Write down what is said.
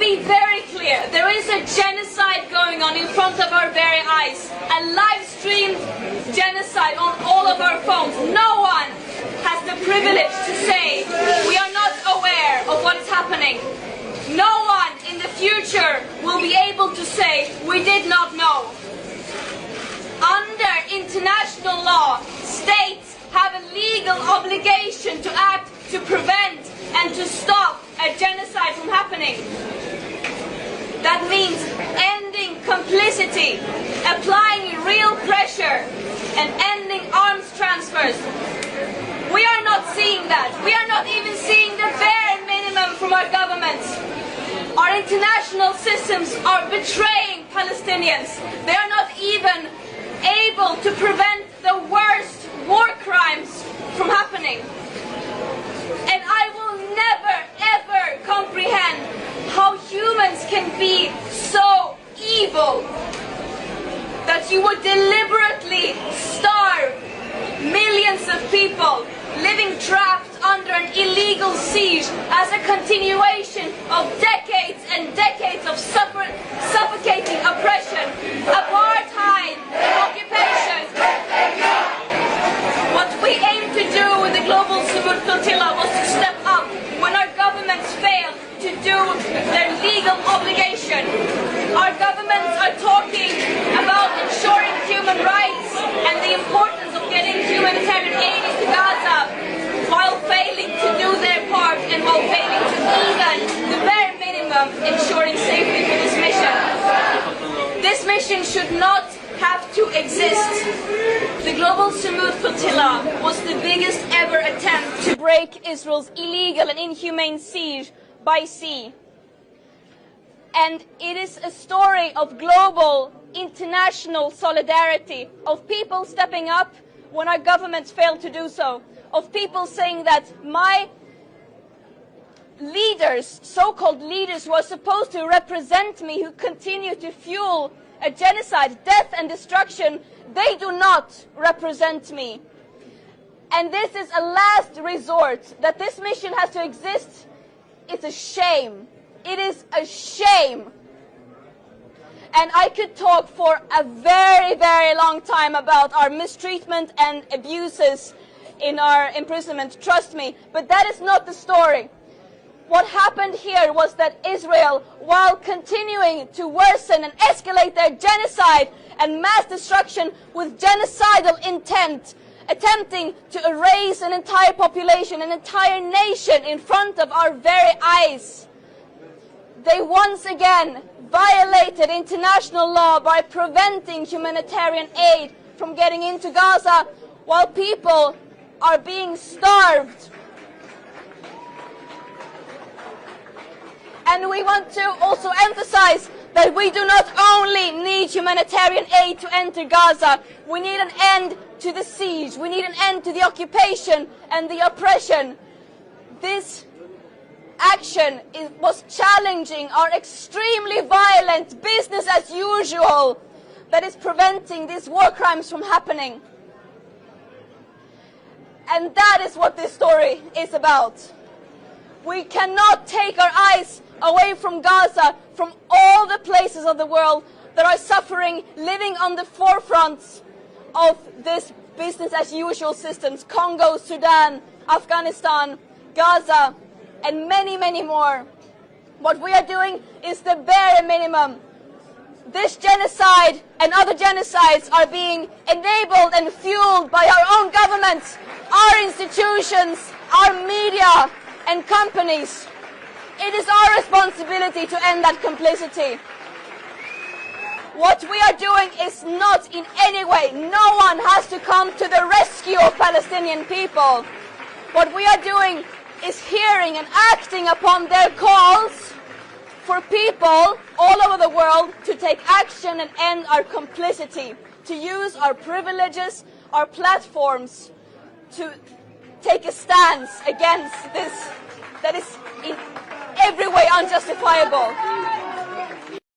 be very clear. There is a genocide going on in front of our very eyes. A live-streamed genocide on all of our phones. No one has the privilege to say we are not aware of what is happening. No one in the future will be able to say we did not know. Under international law, states have a legal obligation to act to prevent and to stop a genocide from happening. That means ending complicity, applying real pressure, and ending arms transfers. We are not seeing that. We are not even seeing the bare minimum from our governments. Our international systems are betraying Palestinians. They are not even able to prevent the worst war crimes from happening. And I will never, ever comprehend how humans can be so evil that you would deliberately starve millions of people living trapped under an illegal siege as a continuation of decades and decades of suffocating oppression, apartheid, and occupation. What we aim to do with the Global Summit Flotilla was to step up when our governments failed to do their legal obligation. Our governments are talking about ensuring human rights and the importance of getting humanitarian aid into Gaza, while failing to do their part and while failing to even the bare minimum ensuring safety for this mission. This mission should not have to exist. The Global Summit Flotilla was the biggest ever attempt to break Israel's illegal and inhumane siege by sea. And it is a story of global, international solidarity, of people stepping up when our governments failed to do so, of people saying that my leaders, so-called leaders who are supposed to represent me, who continue to fuel a genocide, death and destruction, they do not represent me. And this is a last resort. That this mission has to exist is a shame. It is a shame. And I could talk for a very, very long time about our mistreatment and abuses in our imprisonment, trust me, but that is not the story. What happened here was that Israel, while continuing to worsen and escalate their genocide and mass destruction with genocidal intent, attempting to erase an entire population, an entire nation in front of our very eyes, they once again violated international law by preventing humanitarian aid from getting into Gaza while people are being starved. And we want to also emphasize that we do not only need humanitarian aid to enter Gaza, we need an end to the siege, we need an end to the occupation and the oppression. This action was challenging our extremely violent business as usual that is preventing these war crimes from happening. And that is what this story is about. We cannot take our eyes away from Gaza, from all the places of the world that are suffering, living on the forefronts of this business as usual systems. Congo, Sudan, Afghanistan, Gaza, and many, many more. What we are doing is the bare minimum. This genocide and other genocides are being enabled and fueled by our own governments, our institutions, our media and companies. It is our responsibility to end that complicity. What we are doing is not in any way, no one has to come to the rescue of Palestinian people. What we are doing is hearing and acting upon their calls for people all over the world to take action and end our complicity, to use our privileges, our platforms, to take a stance against this that is in every way unjustifiable.